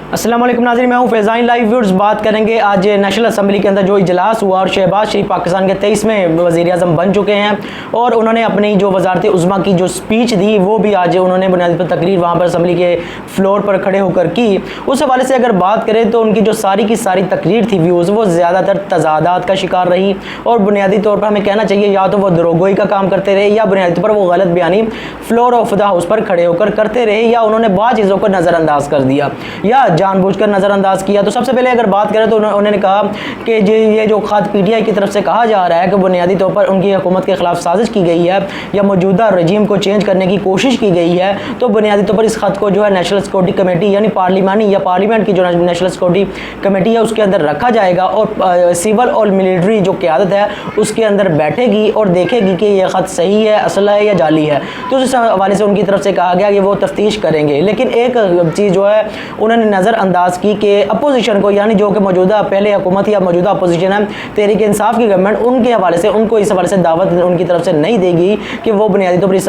अस्सलाम वालेकुम नाज़रीन, मैं हूँ फैज़ाइन। लाइव व्यूअर्स बात करेंगे आज नेशनल असम्बली के अंदर जो इजलास हुआ और शहबाज शरीफ पाकिस्तान के 23वें वज़ीर-ए-आज़म बन चुके हैं और उन्होंने अपनी जो वज़ारत उज़्मा की जो स्पीच दी वो भी आज उन्होंने बुनियादी पर तकरीर वहाँ पर असम्बली के फ्लोर पर खड़े होकर की। उस हवाले से अगर बात करें तो उनकी जो सारी की सारी तकरीर थी व्यूज़ वो ज़्यादातर तज़ादात का शिकार रही और बुनियादी तौर पर हमें कहना चाहिए या तो वो दरोगोई का काम करते रहे या बुनियादी तौर पर वो गलत बयानी फ्लोर ऑफ द हाउस पर खड़े होकर करते रहे या उन्होंने बहुत चीज़ों को नज़रअंदाज कर दिया या जानबूझकर नज़रअंदाज किया। तो सबसे पहले अगर बात करें तो उन्होंने कहा कि ये जो ख़त पीटीआई की तरफ से कहा जा रहा है कि बुनियादी तौर पर उनकी हुकूमत के ख़िलाफ़ साजिश की गई है या मौजूदा रजीम को चेंज करने की कोशिश की गई है, तो बुनियादी तौर पर इस ख़त को जो है नेशनल सिक्योरिटी कमेटी यानी पार्लिमानी या पार्लियामेंट की जो नेशनल सिक्योरिटी कमेटी है उसके अंदर रखा जाएगा और सिविल और मिलिट्री जो क़यादत है उसके अंदर बैठेगी और देखेगी कि यह ख़त सही है, असल है या जाली है। तो इस हवाले से उनकी तरफ से कहा गया कि वो तफ्तीश करेंगे। लेकिन एक चीज़ जो है उन्होंने नज़रअंदाज की कि अपोजिशन को यानी जो कि मौजूदा पहले हुकूमत या मौजूदा अपोजिशन है तहरीक इंसाफ की गवर्नमेंट, उनके हवाले से उनको इस हवाले से दावत उनकी तरफ से नहीं देगी कि वो बुनियादी तौर पर इस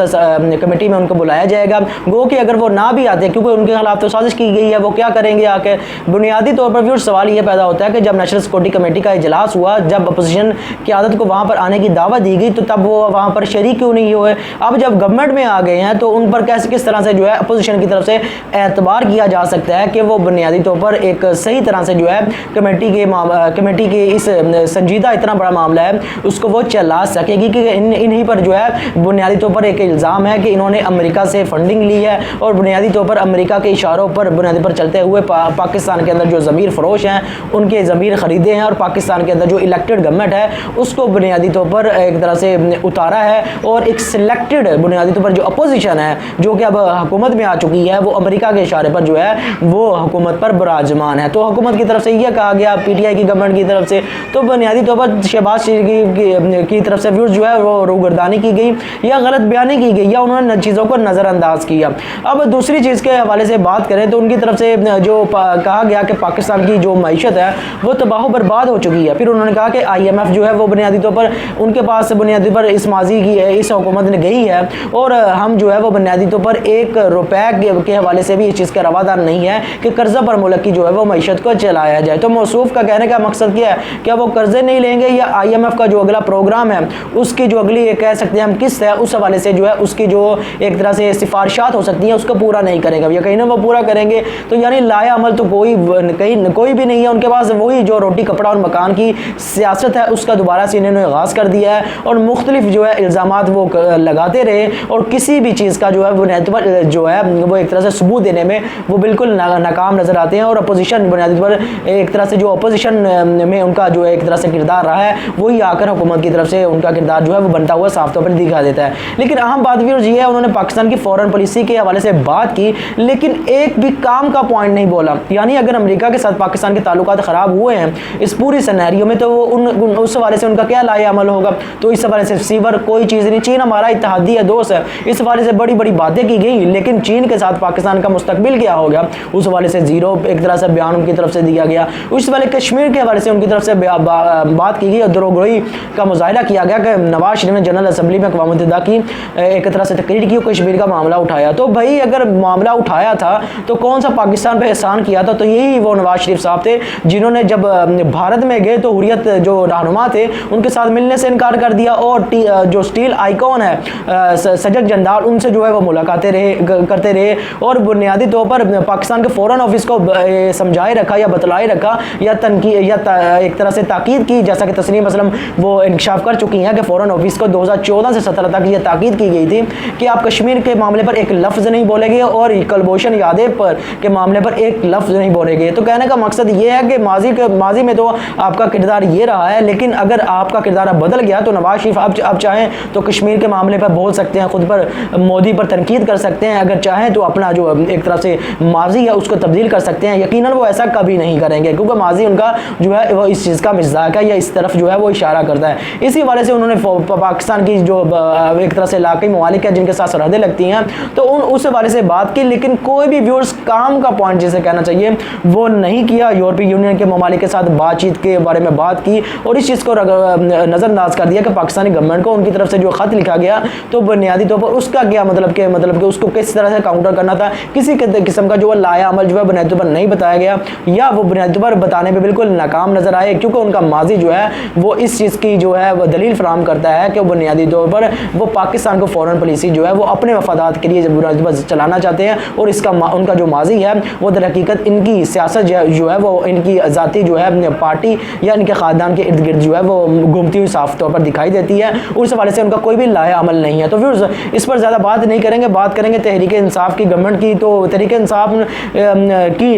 कमेटी में उनको बुलाया जाएगा। गो कि अगर वो ना भी आते क्योंकि उनके खिलाफ तो साजिश की गई है, वो क्या करेंगे आके। बुनियादी तौर पर भी सवाल ये पैदा होता है कि जब नेशनल सिक्योरिटी कमेटी का इजलास हुआ, जब अपोजिशन की आदत को वहाँ पर आने की दावत दी गई तो तब वो वहाँ पर शरीक क्यों नहीं हुए। अब जब गवर्नमेंट में आ गए हैं तो उन पर कैसे किस तरह से जो है अपोजिशन की तरफ से एतबार किया जा सकता है कि वो बुनियादी तौर पर एक सही तरह से जो है कमेटी के इस संजीदा इतना बड़ा मामला है उसको वो चला सकेगी कि इन्हीं पर जो है बुनियादी तौर पर एक इल्ज़ाम है कि इन्होंने अमेरिका से फंडिंग ली है और बुनियादी तौर पर अमेरिका के इशारों पर बुनियादी पर चलते हुए पाकिस्तान के अंदर जो ज़मीर फरोश हैं उनके ज़मीर ख़रीदे हैं और पाकिस्तान के अंदर जो इलेक्टेड गवर्नमेंट है उसको बुनियादी तौर पर एक तरह से उतारा है और एक सिलेक्टेड बुनियादी तौर पर जो अपोजिशन है जो कि अब हुकूमत में आ चुकी है वो अमेरिका के इशारे पर जो है वो हुकूमत पर बराजमान है। तो हुकूमत की तरफ से यह कहा गया पीटीआई की गवर्नमेंट की तरफ से, तो बुनियादी तौर पर शहबाज शरीफ की तरफ से व्यूज़ जो है वो रूगर्दानी की गई या गलत बयानी की गई या उन्होंने चीज़ों को नज़रअंदाज किया। अब दूसरी चीज़ के हवाले से बात करें तो उनकी तरफ से जो कहा गया कि पाकिस्तान की जो मईशत है वो तबाह बर्बाद हो चुकी है। फिर उन्होंने कहा कि IMF जो है वो बुनियादी तौर पर उनके पास बुनियादी पर इस माजी की इस हुकूमत ने गई है और हम जो है वो बुनियादी तौर पर ₹1 के हवाले से भी इस चीज़ का रवादार नहीं है कि कर्जा पर मुल्क की जो है वो मईशत को चलाया जाए। तो मौसूफ का कहने का मकसद क्या है, क्या वो कर्जे नहीं लेंगे या IMF का जो अगला प्रोग्राम है उसकी जो अगली कह सकते हैं हम किस्त है उस हवाले से जो है उसकी जो एक तरह से सिफारिशात हो सकती हैं उसको पूरा नहीं करेगा या कहीं ना वो पूरा करेंगे। तो यानी लाया अमल तो कोई भी नहीं है उनके पास। वही जो रोटी कपड़ा और मकान की सियासत है उसका दोबारा से इन्होंने आगाज़ कर दिया है और मुख्तलिफ जो है इल्ज़ामात वो लगाते रहे और किसी भी चीज़ का जो है बुनियादी पर जो है वो एक तरह से सबूत देने में वो बिल्कुल नाकाम नज़र आते हैं और अपोजिशन बुनियादी पर एक तरह से जो अपोजिशन में उनका जो एक तरह से किरदार रहा है वही आकर हुकूमत की तरफ से उनका किरदार जो है वो बनता हुआ साफ तौर पर दिखा देता है। लेकिन अहम बात भी ये है उन्होंने पाकिस्तान की फॉरेन पॉलिसी के हवाले से बात की लेकिन एक भी काम का पॉइंट नहीं बोला। यानी अगर अमेरिका के साथ पाकिस्तान के ताल्लुकात ख़राब हुए हैं इस पूरी सिनेरियो में तो वो उस हवाले से उनका क्या लाया अमल होगा। तो इस हवाले से सीवर कोई चीज़ नहीं, चीन हमारा इत्तेहादी है, दोस्त है, इस हवाले से बड़ी बड़ी बातें की गई लेकिन चीन के साथ पाकिस्तान का मुस्तकबिल क्या होगा उस हवाले से ज़ीरो एक तरह से बयान उनकी तरफ से दिया गया। उस वाले कश्मीर के हवाले से उनकी तरफ से बात की गई और दरोगोई का मुजाहिरा किया गया कि नवाज शरीफ ने जनरल असम्बली में अक़वाम मुत्तहिदा की एक तरह से तकरीर की कश्मीर का मामला उठाया। तो भाई अगर मामला उठाया था तो कौन सा पाकिस्तान पर एहसान किया था, तो यही वो नवाज शरीफ साहब थे जिन्होंने जब भारत में गए तो हुर्रियत जो रहनुमा थे उनके साथ मिलने से इनकार कर दिया और जो स्टील आइकॉन है सजग जंदाल उनसे जो है वो मुलाकातें करते रहे और बुनियादी तौर पर पाकिस्तान के फॉरेन ऑफिस को समझाए रखा या बतलाए रखा या एक तरह से ताकीद की, जैसा कि तस्नीम असलम वो इंकशाफ कर चुकी हैं कि फॉरेन ऑफिस को 2014 से 17 तक ये ताकीद की गई थी कि आप कश्मीर के मामले पर एक लफ्ज़ नहीं बोलेंगे और कुलभूषण यादव पर के मामले पर एक लफ्ज़ नहीं बोलेंगे। तो कहने का मकसद ये है कि माजी में तो आपका किरदार ये रहा है लेकिन अगर आपका किरदार अब बदल गया तो नवाज शरीफ अब चाहें तो कश्मीर के मामले पर बोल सकते हैं, खुद पर मोदी पर तनकीद कर सकते हैं, अगर चाहें तो अपना जो एक तरह से माजी है उसको तब्दील कर सकते हैं। यकीनन वो ऐसा कभी नहीं करेंगे क्योंकि माजी उनका जो है वो इस चीज़ का मिज़ाक है या इस तरफ जो है वो इशारा करता है। इसी वाले से उन्होंने पाकिस्तान की जो एक तरह से इलाक़ाई ममालिक है जिनके साथ सरहदें लगती हैं तो उस हवाले से बात की लेकिन कोई भी व्यूअर्स काम का पॉइंट जिसे कहना चाहिए वो नहीं किया। यूरोपीय यूनियन के ममालिक के साथ बातचीत के बारे में बात की और इस चीज़ को नज़रअंदाज कर दिया कि पाकिस्तानी गवर्नमेंट को उनकी तरफ से जो ख़त लिखा गया तो बुनियादी तौर पर उसका क्या मतलब कि उसको किस तरह से काउंटर करना था, किसी किस्म का जो लाया अमल जो है بنیادی طور پر نہیں بتایا گیا یا وہ بنیادی طور پر بتانے پہ بالکل ناکام نظر آئے، کیونکہ ان کا ماضی جو ہے وہ اس چیز کی جو ہے وہ دلیل فراہم کرتا ہے کہ وہ بنیادی طور پر وہ پاکستان کو فورن پالیسی جو ہے وہ اپنے مفادات کے لیے بنیادی طور پر چلانا چاہتے ہیں، اور اس کا ان کا جو ماضی ہے وہ در حقیقت ان کی سیاست جو ہے وہ ان کی ذاتی جو ہے پارٹی یا ان کے خاندان کے ارد گرد جو ہے وہ گھومتی ہوئی صاف طور پر دکھائی دیتی ہے، اور اس حوالے سے ان کا کوئی بھی لائحہ عمل نہیں ہے۔ تو ویورز اس پر زیادہ بات نہیں کریں گے، بات کریں گے تحریک انصاف کی گورنمنٹ کی۔ تو تحریک انصاف کی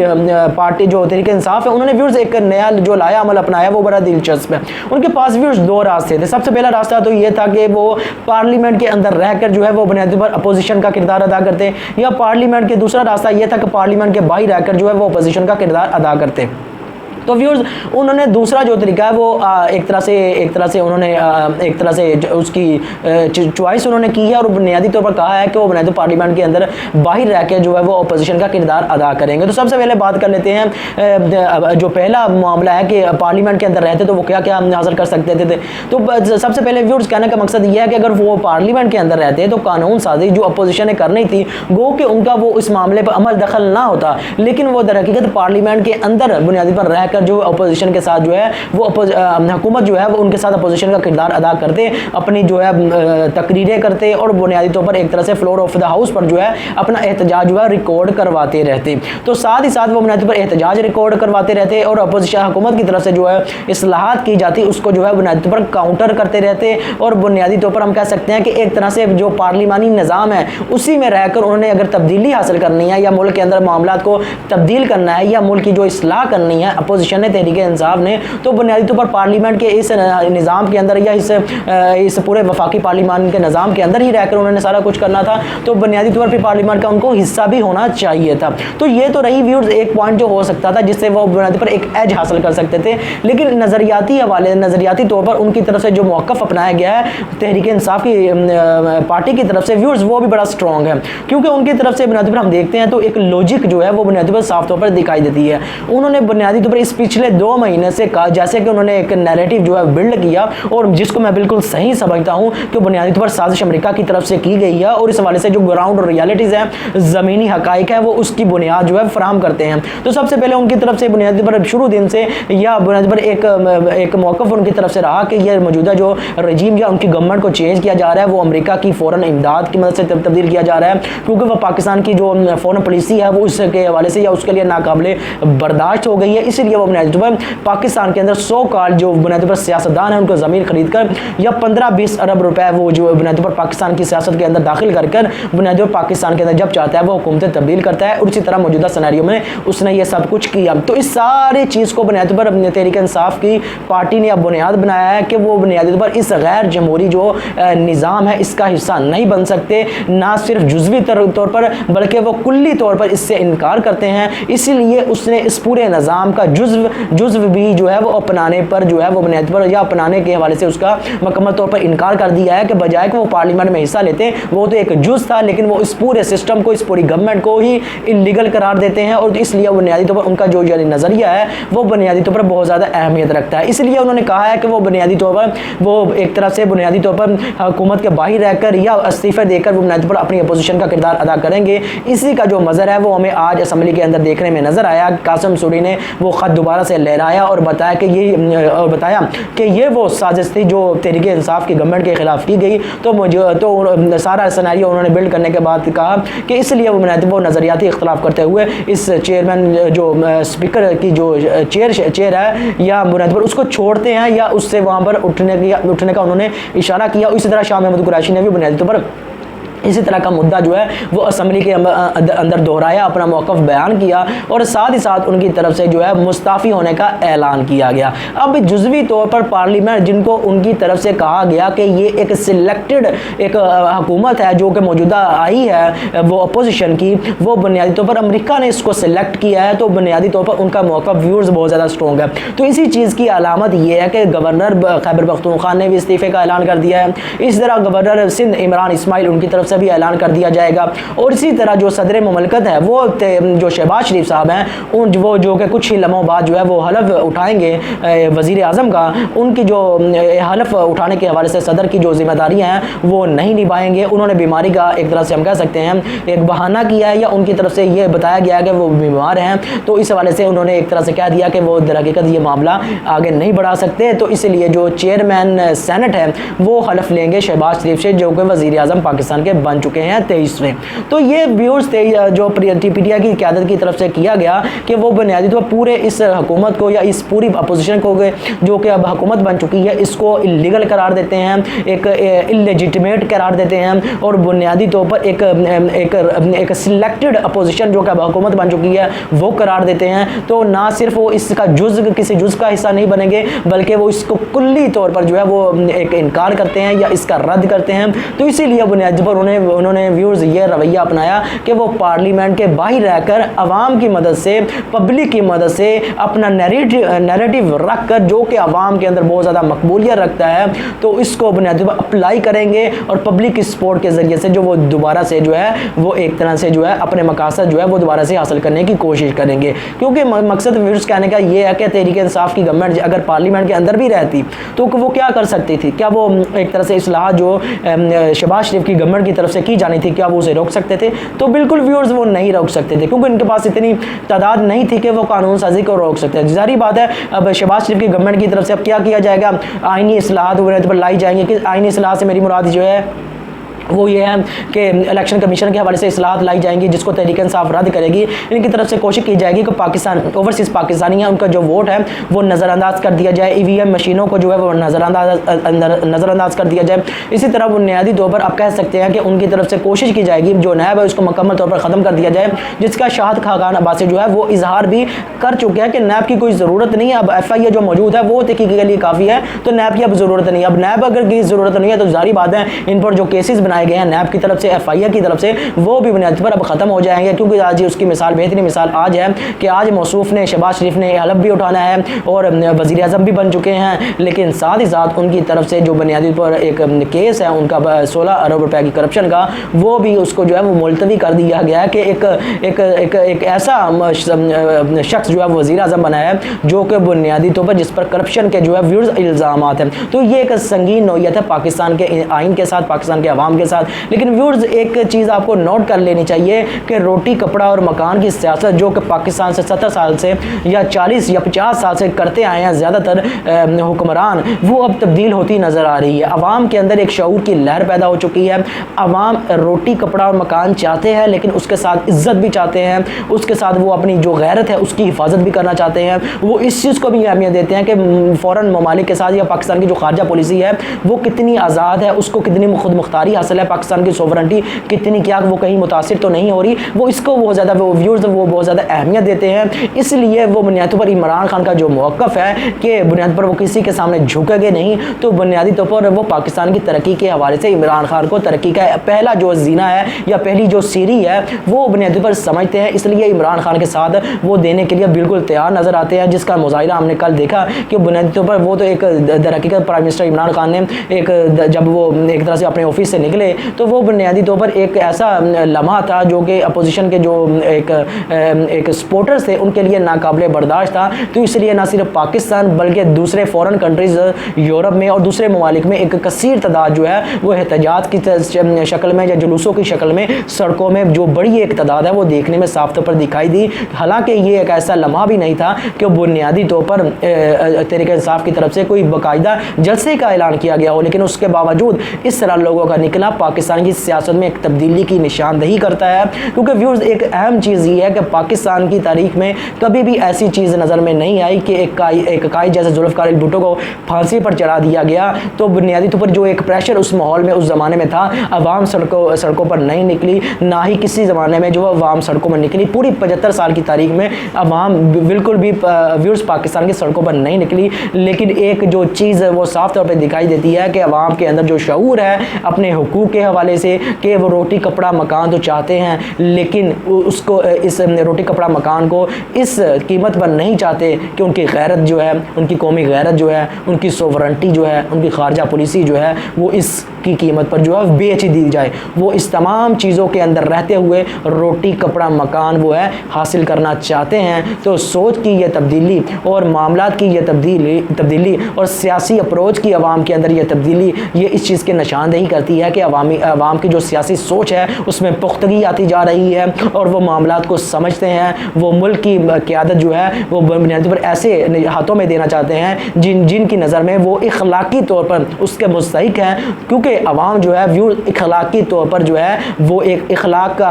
پارٹی جو تحریک انصاف ہے، انہوں نے ویورز ایک نیا جو لائحہ عمل اپنایا وہ بڑا دلچسپ ہے۔ ان کے پاس ویورز دو راستے تھے۔ سب سے پہلا راستہ تو یہ تھا کہ وہ پارلیمنٹ کے اندر رہ کر جو ہے وہ بنیادی طور پر اپوزیشن کا کردار ادا کرتے، یا پارلیمنٹ کے دوسرا راستہ یہ تھا کہ پارلیمنٹ کے باہر رہ کر جو ہے وہ اپوزیشن کا کردار ادا کرتے۔ تو ویورز انہوں نے دوسرا جو طریقہ ہے وہ ایک طرح سے انہوں نے ایک طرح سے اس کی چوائس انہوں نے کی ہے، اور بنیادی طور پر کہا ہے کہ وہ بنیادی پارلیمنٹ کے اندر باہر رہ کے جو ہے وہ اپوزیشن کا کردار ادا کریں گے۔ تو سب سے پہلے بات کر لیتے ہیں جو پہلا معاملہ ہے کہ پارلیمنٹ کے اندر رہتے تو وہ کیا کیا حاصل کر سکتے تھے۔ تو سب سے پہلے ویورز کہنے کا مقصد یہ ہے کہ اگر وہ پارلیمنٹ کے اندر رہتے تو قانون سازی جو اپوزیشن نے کرنی تھی گو کہ ان کا وہ اس معاملے پر عمل دخل نہ ہوتا، لیکن وہ در حقیقت پارلیمنٹ کے اندر بنیادی پر رہ کر جو اپوزیشن کے ساتھ جو ہے وہ حکومت جو ہے وہ ان کے ساتھ اپوزیشن کا کردار ادا کرتے، اپنی جو ہے تقریریں کرتے، اور بنیادی طور پر ایک طرح سے فلور آف دا ہاؤس پر جو ہے اپنا احتجاج جو ہے ریکارڈ کرواتے رہتے۔ تو ساتھ ہی ساتھ وہ بنیادی طور پر احتجاج ریکارڈ کرواتے رہتے، اور اپوزیشن حکومت کی طرف سے جو ہے اصلاحات کی جاتی اس کو جو ہے بنیادی طور پر کاؤنٹر کرتے رہتے، اور بنیادی طور پر ہم کہہ سکتے ہیں کہ ایک طرح سے جو پارلیمانی نظام ہے اسی میں رہ کر انہوں نے اگر تبدیلی حاصل کرنی ہے یا ملک کے اندر معاملات کو تبدیل کرنا ہے یا ملک کی جو اصلاح کرنی ہے اپوزیشن نے تحریک انصاف نے، تو بنیادی طور پر پارلیمنٹ کے اس نظام کے اندر یا اس پورے وفاقی پارلیمان کے نظام کے اندر ہی رہ کر انہوں نے سارا کچھ کرنا تھا، تو بنیادی طور پر پارلیمنٹ کا ان کو حصہ بھی ہونا چاہیے تھا۔ تو یہ تو رہی ویورز ایک پوائنٹ جو ہو سکتا تھا جس سے وہ بنیادی پر ایک ایج حاصل کر سکتے تھے، لیکن نظریاتی طور پر ان کی طرف سے جو موقف اپنایا گیا ہے تحریک انصاف کی پارٹی کی طرف سے ویورز وہ بھی بڑا اسٹرانگ ہے، کیونکہ ان کی طرف سے بنیادی پر ہم دیکھتے ہیں تو ایک لوجک جو ہے وہ بنیادی پر صاف طور پر دکھائی دیتی ہے۔ انہوں نے بنیادی طور پر اس پچھلے 2 مہینے سے کہا جیسے کہ انہوں نے ایک نیریٹو جو ہے بلڈ کیا، اور جس کو میں بالکل صحیح سمجھتا ہوں کہ بنیادی طور پر سازش امریکہ کی طرف سے کی گئی ہے، اور اس حوالے سے جو گراؤنڈ ریالٹیز ہیں زمینی حقائق ہیں وہ اس کی بنیاد جو ہے فراہم کرتے ہیں۔ تو سب سے پہلے ان کی طرف سے بنیادی پر شروع دن سے یا بنیادی پر ایک موقف ان کی طرف سے رہا کہ یہ موجودہ جو رجیم یا ان کی گورنمنٹ کو چینج کیا جا رہا ہے وہ امریکہ کی فوراً امداد کی مدد سے تبدیل کیا جا رہا ہے، کیونکہ وہ پاکستان کی جو فورن پالیسی ہے وہ اس کے حوالے سے یا اس کے لیے ناقابل برداشت ہو گئی ہے، اس لیے وہ بنیادی طور پر پاکستان کے اندر 100 کال جو بنیادی پر سیاستدان ہیں ان کو زمین خرید کر یا 15-20 ارب روپے وہ جو بنیادی پر پاکستان کی سیاست کے اندر داخل کر بنیادی پر پاکستان کے اندر جب چاہتا ہے وہ حکومتیں تبدیل کرتا ہے، اور اسی طرح موجودہ سیناریو میں اس نے یہ سب کچھ کیا۔ تو اس ساری چیز کو بنیادی پر تحریک انصاف کی پارٹی نے اب بنیاد بنایا ہے کہ وہ بنیادی پر اس غیر جمہوری جو نظام ہے اس کا حصہ نہیں بن سکتے، نہ صرف جزوی طور پر بلکہ وہ کلی طور پر اس سے انکار کرتے ہیں، اسی لیے اس نے اس پورے نظام کا جزو بھی جو ہے وہ اپنانے پر جو ہے وہ بنیادی پر یا اپنانے کے حوالے سے اس کا مکمل طور پر انکار کر دیا ہے، کہ بجائے کہ وہ پارلیمنٹ میں حصہ لیتے وہ تو ایک جز تھا، لیکن وہ اس پورے سسٹم کو اس پوری گورنمنٹ کو ہی انلیگل قرار دیتے ہیں، اور اس لیے بنیادی طور پر ان کا جو نظریہ ہے وہ بنیادی طور پر بہت زیادہ اہمیت رکھتا ہے۔ اس لیے انہوں نے کہا ہے کہ وہ بنیادی طور پر وہ ایک طرح سے بنیادی طور پر حکومت کے باہر رہ کر یا استعفے دے کر وہ بنیادی طور پر اپنی اپوزیشن کا کردار ادا کریں گے۔ اسی کا جو مظہر ہے وہ ہمیں آج اسمبلی کے اندر دیکھنے میں نظر آیا۔ قاسم سوری نے وہ خط دوبارہ سے لہرایا اور بتایا کہ یہ وہ سازش تھی جو تحریک انصاف کی گورنمنٹ کے خلاف کی گئی۔ تو سارا سیناریو انہوں نے بلڈ کرنے کے بعد کہا کہ اس لیے وہ بنیادی وہ نظریاتی اختلاف کرتے ہوئے اس چیئرمین جو اسپیکر کی جو چیئر ہے یا بنیادی پر اس کو چھوڑتے ہیں یا اس سے وہاں پر اٹھنے کا انہوں نے اشارہ کیا۔ اسی طرح شاہ محمود قریشی نے بھی بنیادی طور پر اسی طرح کا مدعا جو ہے وہ اسمبلی کے اندر دہرایا، اپنا موقف بیان کیا، اور ساتھ ہی ساتھ ان کی طرف سے جو ہے مستعفی ہونے کا اعلان کیا گیا۔ اب جزوی طور پر پارلیمنٹ جن کو ان کی طرف سے کہا گیا کہ یہ ایک سلیکٹڈ ایک حکومت ہے جو کہ موجودہ آئی ہے وہ اپوزیشن کی، وہ بنیادی طور پر امریکہ نے اس کو سلیکٹ کیا ہے، تو بنیادی طور پر ان کا موقف ویورز بہت زیادہ اسٹرانگ ہے۔ تو اسی چیز کی علامت یہ ہے کہ گورنر خیبر پختونخوا نے بھی استعفے کا اعلان کر دیا ہے۔ اس طرح گورنر سندھ عمران اسماعیل ان کی طرف से भी ऐलान कर दिया जाएगा। और इसी तरह जो सदर मुमलकत है वो जो शहबाज शरीफ साहब हैं, उन वो जो कि कुछ ही लम्हों बाद जो है वो हलफ उठाएंगे वज़ीर आज़म का, उनकी जो हलफ उठाने के हवाले से सदर की जो जिम्मेदारियाँ हैं वो नहीं निभाएंगे। उन्होंने बीमारी का एक तरह से हम कह सकते हैं एक बहाना किया है, या उनकी तरफ से ये बताया गया है कि वो बीमार हैं, तो इस हवाले से उन्होंने एक तरह से कह दिया कि वो दरहकीकत ये मामला आगे नहीं बढ़ा सकते। तो इसलिए जो चेयरमैन सेनेट है वो हलफ लेंगे शहबाज शरीफ से, जो कि वज़ीर आज़म पाकिस्तान के बन चुके हैं 23वें। तो ये व्यूज़ जो PTI की क़यादत की तरफ से किया गया कि वो बुनियादी तौर पर पूरे इस हुकूमत को या इस पूरी अपोजिशन को जो कि अब हुकूमत बन चुकी है इसको इलीगल करार देते हैं, एक इलेजिटिमेट करार देते हैं, और बुनियादी तौर पर एक सिलेक्टेड अपोजिशन जो कि अब हुकूमत बन चुकी है वो करार देते हैं। तो ना सिर्फ वो इसका किसी जुज़ का हिस्सा नहीं बनेंगे, बल्कि वो इसको कुल्ली तौर पर जो है वो एक इनकार करते हैं या इसका रद्द करते हैं। तो इसीलिए बुनियादी पर उन्होंने व्यूअर्स ये रवैया अपनाया कि वो पार्लियामेंट के बाहर रहकर आवाम की मदद से, पब्लिक की मदद से अपना नैरेटिव रख कर, जो कि आवाम के अंदर बहुत ज़्यादा मकबूलियत रखता है, तो इसको बुनियादी पर अप्लाई करेंगे और पब्लिक की सपोर्ट के ज़रिए से जो वो दोबारा से जो है वो एक तरह से जो है अपने मकासद जो है वो दोबारा से हासिल करने की कोशिश करेंगे। क्योंकि मकसद व्यूअर्स कहने का ये है कि तहरीक इंसाफ की गवर्नमेंट अगर पार्लियामेंट के अंदर भी रहती तो वो क्या कर सकती थी? क्या वो एक तरह से इस्लाह जो शहबाज शरीफ की गवर्नमेंट की तरफ से की जानी थी, क्या वो उसे रोक सकते थे? तो बिल्कुल व्यूअर्स वो नहीं रोक सकते थे, क्योंकि उनके पास इतनी तादाद नहीं थी कि वो कानून साजी को रोक सकते हैं। जाहिर बात है अब शहबाज शरीफ की गवर्नमेंट की तरफ से अब क्या किया जाएगा, आईनी इस्लाहात पर लाई जाएंगी। कि आईनी इस्लाहात से मेरी मुराद जो है वो ये है कि इलेक्शन कमीशन के हवाले से इस्लाहात लाई जाएंगी जिसको तहरीक इंसाफ रद्द करेगी। इनकी तरफ से कोशिश की जाएगी कि पाकिस्तान ओवरसीज़ पाकिस्तानी हैं उनका जो वोट है वो नज़रअंदाज कर दिया जाए, EVM मशीनों को जो है वो नज़रअंदाज कर दिया जाए। इसी तरह बुनियादी तौर पर आप कह सकते हैं कि उनकी तरफ से कोशिश की जाएगी जो नैब है उसको मुकम्मल तौर पर ख़त्म कर दिया जाए, जिसका शाहिद खाकान अब्बासी जो है वो इजहार भी कर चुके हैं कि नैब की कोई ज़रूरत नहीं है। अब FIA जो मौजूद है वो तहकीक के लिए काफ़ी है, तो नैब की अब ज़रूरत नहीं है। अब नैब अगर की ज़रूरत नहीं है तो जारी बात है इन पर जो केसेस बनाए गए हैं नैब की तरफ से, FIA की तरफ से, वो भी बुनियादी पर अब ख़त्म हो जाएंगे। क्योंकि आज उसकी मिसाल, बेहतरीन मिसाल आज है कि आज मौसूफ ने, शहबाज शरीफ ने हलफ भी उठाना है और वज़ीर आज़म भी बन चुके हैं, लेकिन साथ ही साथ उनकी तरफ से जो बुनियादी पर एक केस है उनका 16 अरब रुपए की करप्शन का, वो भी उसको जो है वो मुलतवी कर दिया गया है कि एक ऐसा शख्स जो है वज़ीर आज़म बना है जो कि बुनियादी तौर पर जिस पर करप्शन के जो है व्यूज़ इल्ज़ामात हैं। तो ये एक संगीन नौयत है पाकिस्तान के आइन के साथ, पाकिस्तान के अवाम के साथ। लेकिन व्यूअर्स एक चीज़ आपको नोट कर लेनी चाहिए कि रोटी कपड़ा और मकान की सियासत जो कि पाकिस्तान से 70 साल से या 40 या 50 साल से करते आए हैं ज़्यादातर हुक्मरान, वो अब तब्दील होती नज़र आ रही है। अवाम के अंदर एक शऊर की लहर पैदा हो चुकी है। अवाम रोटी कपड़ा और मकान चाहते हैं, लेकिन उसके साथ इज़्ज़त भी चाहते हैं, उसके साथ वो अपनी जो गैरत है उसकी हिफाजत भी करना चाहते हैं। वो इस चीज़ को भी अहमियत देते हैं कि फ़ौरन ममालिक के साथ या पाकिस्तान की जो खारजा पॉलिसी है वो कितनी आज़ाद है, उसको कितनी खुद मुख्तारी हासिल है, पाकिस्तान की सोवरेंटी कितनी, क्या वो कहीं मुतासिर तो नहीं हो रही। वो इसको बहुत ज़्यादा वो व्यूअर्स वो बहुत ज़्यादा अहमियत देते हैं। इसलिए वो बुनियादी पर इमरान खान का जो मौक़िफ़ है कि बुनियादी पर वो किसी के सामने झुकेंगे नहीं, तो बुनियादी तौर पर वो पाकिस्तान की तरक्की के हवाले से इमरान खान को तरक्की का पहला जो जीना है या पहली जो सीढ़ी है वो बुनियादी पर समझते हैं। इसलिए इमरान खान के साथ वो देने के लिए बिल्कुल तैयार नज़र आते हैं, जिसका मुज़ाहिरा हमने कल देखा कि बुनियादी तौर पर वो तो एक दरहकीकत प्राइम मिनिस्टर इमरान खान ने जब वो एक तरह से अपने ऑफिस से निकले तो वो बुनियादी तौर पर एक ऐसा लम्हा था जो कि अपोजिशन के जो एक सपोर्टर्स थे उनके लिए नाकाबिले बर्दाश्त था। तो इसलिए ना सिर्फ पाकिस्तान बल्कि दूसरे फॉरेन कंट्रीज़ यूरोप में और दूसरे ममालिक में एक कसीर तादाद जो है वो एहतजाज की शक्ल में या जुलूसों की शक्ल में सड़कों में जो बड़ी एक तादाद है वो देखने में साफ तौर पर दिखाई दी। हालांकि ये एक ऐसा लम्हा भी नहीं था कि बुनियादी तौर पर तहरीक इंसाफ की तरफ से कोई बाकायदा जलसे का ऐलान किया गया हो, लेकिन उसके बावजूद इस तरह लोगों का निकला पाकिस्तान की सियासत में एक तब्दीली की निशानदही करता है। क्योंकि व्यूअर्स एक अहम चीज़ ये है कि पाकिस्तान की तारीख में कभी भी ऐसी चीज़ नज़र में नहीं आई कि एक कायद जैसे जुल्फ़िकार भुट्टो को फांसी पर चढ़ा दिया गया। तो बुनियादी तौर पर जो एक प्रेशर उस माहौल में उस ज़माने में था, अवाम सड़कों पर नहीं निकली, ना ही किसी ज़माने में जो अवाम सड़कों में निकली। पूरी 75 साल की तारीख में अवाम बिल्कुल भी व्यूअर्स पाकिस्तान की सड़कों पर नहीं निकली। लेकिन एक जो चीज़ वो साफ तौर पर दिखाई देती है कि अवाम के अंदर जो शऊर है अपने हुकूक گفتگو کے حوالے سے کہ وہ روٹی کپڑا مکان تو چاہتے ہیں لیکن اس کو اس روٹی کپڑا مکان کو اس قیمت پر نہیں چاہتے کہ ان کی غیرت جو ہے، ان کی قومی غیرت جو ہے، ان کی سوورنٹی جو ہے، ان کی خارجہ پالیسی جو ہے وہ اس کی قیمت پر جو ہے بیچ دی جائے۔ وہ اس تمام چیزوں کے اندر رہتے ہوئے روٹی کپڑا مکان وہ ہے حاصل کرنا چاہتے ہیں۔ تو سوچ کی یہ تبدیلی اور معاملات کی یہ تبدیلی اور سیاسی اپروچ کی عوام کے اندر یہ تبدیلی، یہ اس چیز کے نشاندہی کرتی ہے کہ عوام کی جو سیاسی سوچ ہے اس میں پختگی آتی جا رہی ہے اور وہ معاملات کو سمجھتے ہیں۔ وہ ملک کی قیادت جو ہے وہ بنیادی پر ایسے ہاتھوں میں دینا چاہتے ہیں جن کی نظر میں وہ اخلاقی طور پر اس کے مستحق ہیں، کیونکہ عوام جو ہے اخلاقی طور پر جو ہے وہ ایک اخلاق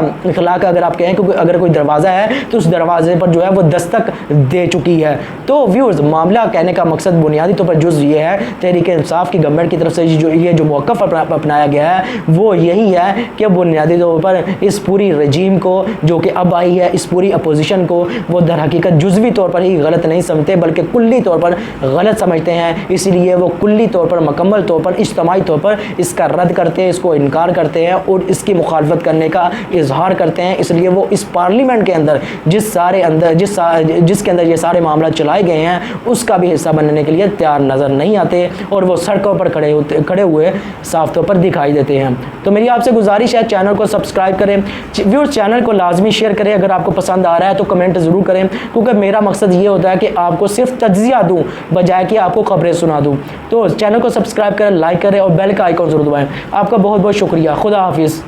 اگر آپ کہیں کہ اگر کوئی دروازہ ہے تو اس دروازے پر جو ہے وہ دستک دے چکی ہے۔ تو ویورز، معاملہ کہنے کا مقصد بنیادی طور پر جز یہ ہے، تحریک انصاف کی گورنمنٹ کی طرف سے جو موقف اپنایا گیا ہے وہ یہی ہے کہ بنیادی طور پر اس پوری رجیم کو جو کہ اب آئی ہے، اس پوری اپوزیشن کو وہ در حقیقت جزوی طور پر ہی غلط نہیں سمجھتے بلکہ کلی طور پر غلط سمجھتے ہیں۔ اس لیے وہ کلی طور پر، مکمل طور پر، اجتماعی طور پر اس کا رد کرتے ہیں، اس کو انکار کرتے ہیں اور اس کی مخالفت کرنے کا اظہار کرتے ہیں۔ اس لیے وہ اس پارلیمنٹ کے اندر جس کے اندر یہ سارے معاملات چلائے گئے ہیں اس کا بھی حصہ بننے کے لیے تیار نظر نہیں آتے اور وہ سڑکوں پر کھڑے ہوئے صاف طور پر دکھائی دیتے ہیں۔ تو میری آپ سے گزارش ہے چینل کو سبسکرائب کریں، ویورز چینل کو لازمی شیئر کریں، اگر آپ کو پسند آ رہا ہے تو کمنٹ ضرور کریں، کیونکہ میرا مقصد یہ ہوتا ہے کہ آپ کو صرف تجزیہ دوں بجائے کہ آپ کو خبریں سنا دوں۔ تو چینل کو سبسکرائب کریں، لائک کریں اور بیل کا آئیکن ضرور دبائیں۔ آپ کا بہت بہت شکریہ۔ خدا حافظ۔